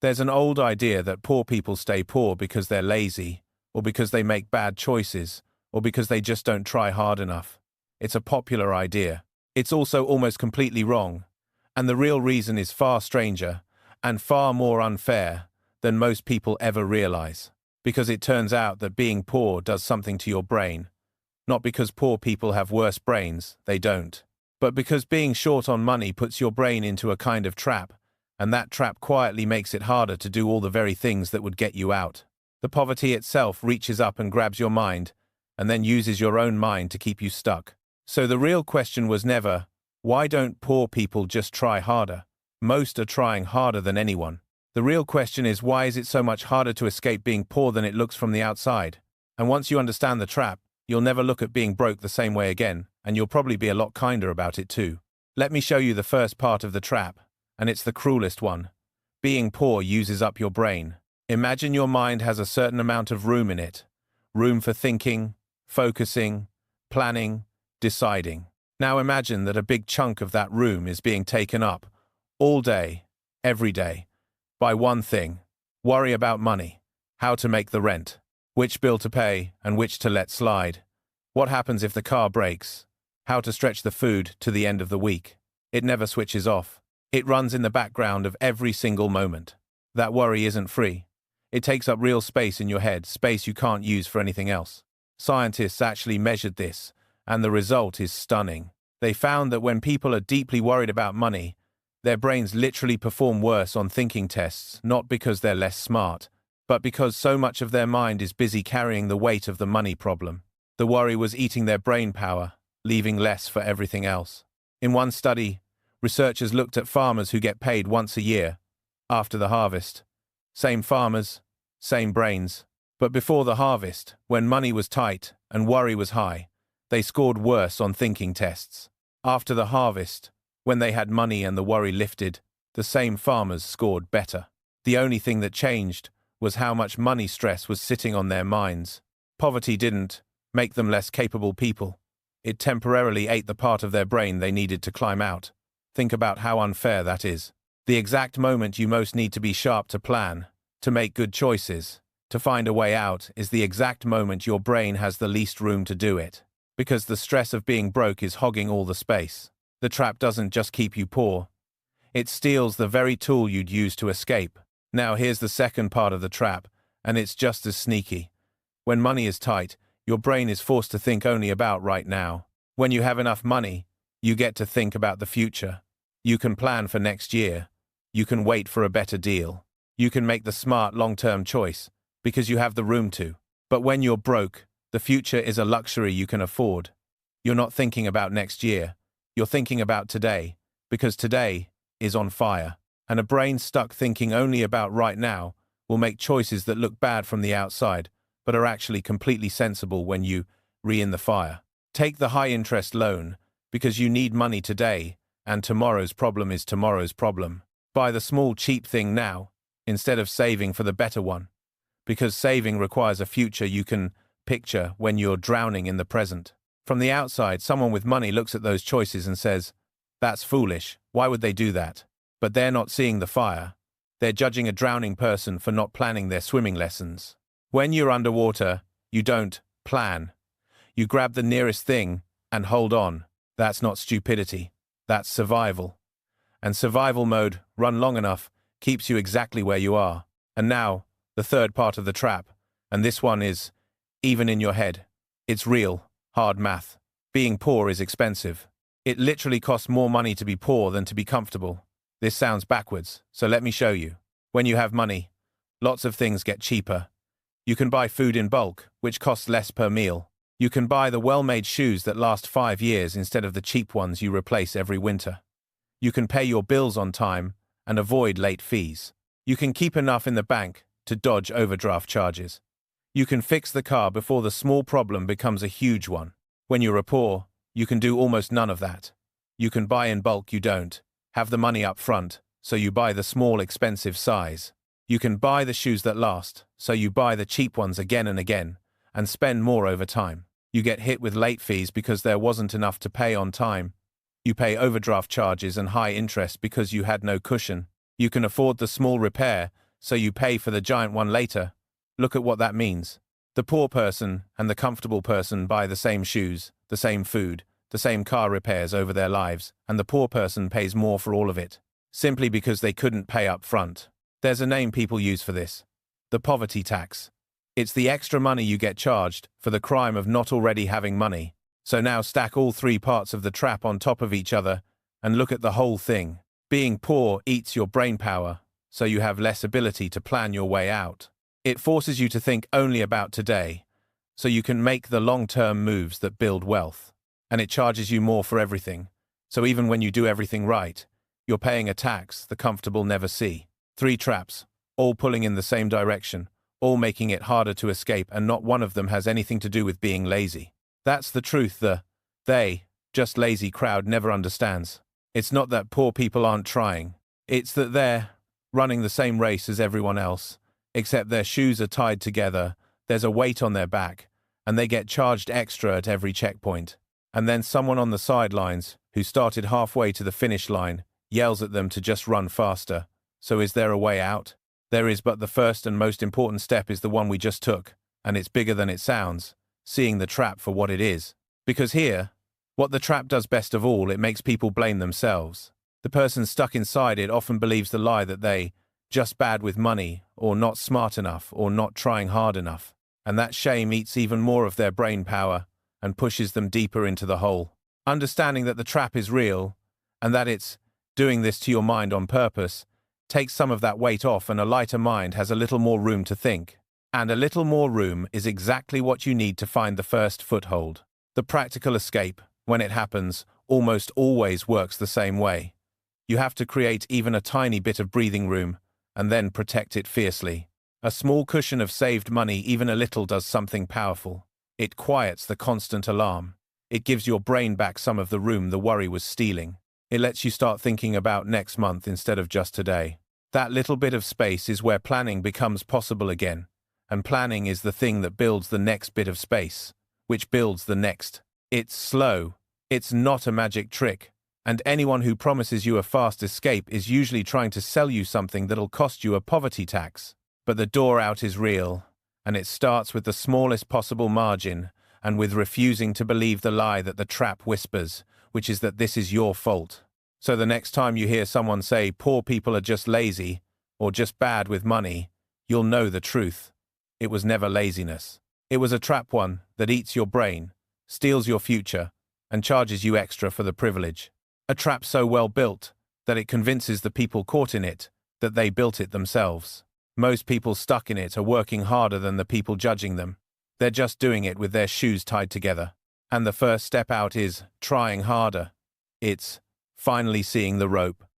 There's an old idea that poor people stay poor because they're lazy, or because they make bad choices, or because they just don't try hard enough. It's a popular idea. It's also almost completely wrong, and the real reason is far stranger and far more unfair than most people ever realize. Because it turns out that being poor does something to your brain. Not because poor people have worse brains, they don't. But because being short on money puts your brain into a kind of trap, and that trap quietly makes it harder to do all the very things that would get you out. The poverty itself reaches up and grabs your mind, and then uses your own mind to keep you stuck. So the real question was never, why don't poor people just try harder? Most are trying harder than anyone. The real question is, why is it so much harder to escape being poor than it looks from the outside? And once you understand the trap, you'll never look at being broke the same way again, and you'll probably be a lot kinder about it too. Let me show you the first part of the trap, and it's the cruelest one. Being poor uses up your brain. Imagine your mind has a certain amount of room in it. Room for thinking, focusing, planning, deciding. Now imagine that a big chunk of that room is being taken up, all day, every day, by one thing. Worry about money, how to make the rent, which bill to pay and which to let slide. What happens if the car breaks? How to stretch the food to the end of the week. It never switches off. It runs in the background of every single moment. That worry isn't free. It takes up real space in your head, space you can't use for anything else. Scientists actually measured this, and the result is stunning. They found that when people are deeply worried about money, their brains literally perform worse on thinking tests, not because they're less smart, but because so much of their mind is busy carrying the weight of the money problem. The worry was eating their brain power, leaving less for everything else. In one study, researchers looked at farmers who get paid once a year, after the harvest. Same farmers, same brains. But before the harvest, when money was tight and worry was high, they scored worse on thinking tests. After the harvest, when they had money and the worry lifted, the same farmers scored better. The only thing that changed was how much money stress was sitting on their minds. Poverty didn't make them less capable people. It temporarily ate the part of their brain they needed to climb out. Think about how unfair that is. The exact moment you most need to be sharp to plan, to make good choices, to find a way out, is the exact moment your brain has the least room to do it. Because the stress of being broke is hogging all the space. The trap doesn't just keep you poor. It steals the very tool you'd use to escape. Now here's the second part of the trap, and it's just as sneaky. When money is tight, your brain is forced to think only about right now. When you have enough money, you get to think about the future. You can plan for next year. You can wait for a better deal. You can make the smart long-term choice, because you have the room to. But when you're broke, the future is a luxury you can afford. You're not thinking about next year. You're thinking about today, because today is on fire. And a brain stuck thinking only about right now will make choices that look bad from the outside, but are actually completely sensible when you re-in the fire. Take the high-interest loan, because you need money today, and tomorrow's problem is tomorrow's problem. Buy the small cheap thing now, instead of saving for the better one. Because saving requires a future you can picture when you're drowning in the present. From the outside, someone with money looks at those choices and says, "That's foolish, why would they do that?" But they're not seeing the fire. They're judging a drowning person for not planning their swimming lessons. When you're underwater, you don't plan. You grab the nearest thing and hold on. That's not stupidity. That's survival. And survival mode, run long enough, keeps you exactly where you are. And now, the third part of the trap, and this one is, even in your head. It's real, hard math. Being poor is expensive. It literally costs more money to be poor than to be comfortable. This sounds backwards, so let me show you. When you have money, lots of things get cheaper. You can buy food in bulk, which costs less per meal. You can buy the well-made shoes that last 5 years instead of the cheap ones you replace every winter. You can pay your bills on time and avoid late fees. You can keep enough in the bank to dodge overdraft charges. You can fix the car before the small problem becomes a huge one. When you're poor, you can do almost none of that. You can buy in bulk, you don't have the money up front, so you buy the small expensive size. You can buy the shoes that last, so you buy the cheap ones again and again, and spend more over time. You get hit with late fees because there wasn't enough to pay on time. You pay overdraft charges and high interest because you had no cushion. You can afford the small repair, so you pay for the giant one later. Look at what that means. The poor person and the comfortable person buy the same shoes, the same food, the same car repairs over their lives, and the poor person pays more for all of it, simply because they couldn't pay up front. There's a name people use for this: the poverty tax. It's the extra money you get charged for the crime of not already having money. So now stack all three parts of the trap on top of each other and look at the whole thing. Being poor eats your brain power, so you have less ability to plan your way out. It forces you to think only about today, so you can make the long-term moves that build wealth. And it charges you more for everything, so even when you do everything right, you're paying a tax the comfortable never see. 3 traps, all pulling in the same direction, all making it harder to escape, and not one of them has anything to do with being lazy. That's the truth they, just lazy crowd never understands. It's not that poor people aren't trying. It's that they're running the same race as everyone else, except their shoes are tied together, there's a weight on their back, and they get charged extra at every checkpoint. And then someone on the sidelines, who started halfway to the finish line, yells at them to just run faster. So is there a way out? There is, but the first and most important step is the one we just took, and it's bigger than it sounds: seeing the trap for what it is. Because here, what the trap does best of all, it makes people blame themselves. The person stuck inside it often believes the lie that they just bad with money, or not smart enough, or not trying hard enough. And that shame eats even more of their brain power and pushes them deeper into the hole. Understanding that the trap is real, and that it's doing this to your mind on purpose, takes some of that weight off, and a lighter mind has a little more room to think. And a little more room is exactly what you need to find the first foothold. The practical escape, when it happens, almost always works the same way. You have to create even a tiny bit of breathing room, and then protect it fiercely. A small cushion of saved money, even a little, does something powerful. It quiets the constant alarm. It gives your brain back some of the room the worry was stealing. It lets you start thinking about next month instead of just today. That little bit of space is where planning becomes possible again. And planning is the thing that builds the next bit of space, which builds the next. It's slow. It's not a magic trick. And anyone who promises you a fast escape is usually trying to sell you something that'll cost you a poverty tax. But the door out is real, and it starts with the smallest possible margin, and with refusing to believe the lie that the trap whispers, which is that this is your fault. So the next time you hear someone say poor people are just lazy, or just bad with money, you'll know the truth. It was never laziness. It was a trap, one that eats your brain, steals your future, and charges you extra for the privilege. A trap so well built that it convinces the people caught in it that they built it themselves. Most people stuck in it are working harder than the people judging them. They're just doing it with their shoes tied together. And the first step out is trying harder. It's finally seeing the rope.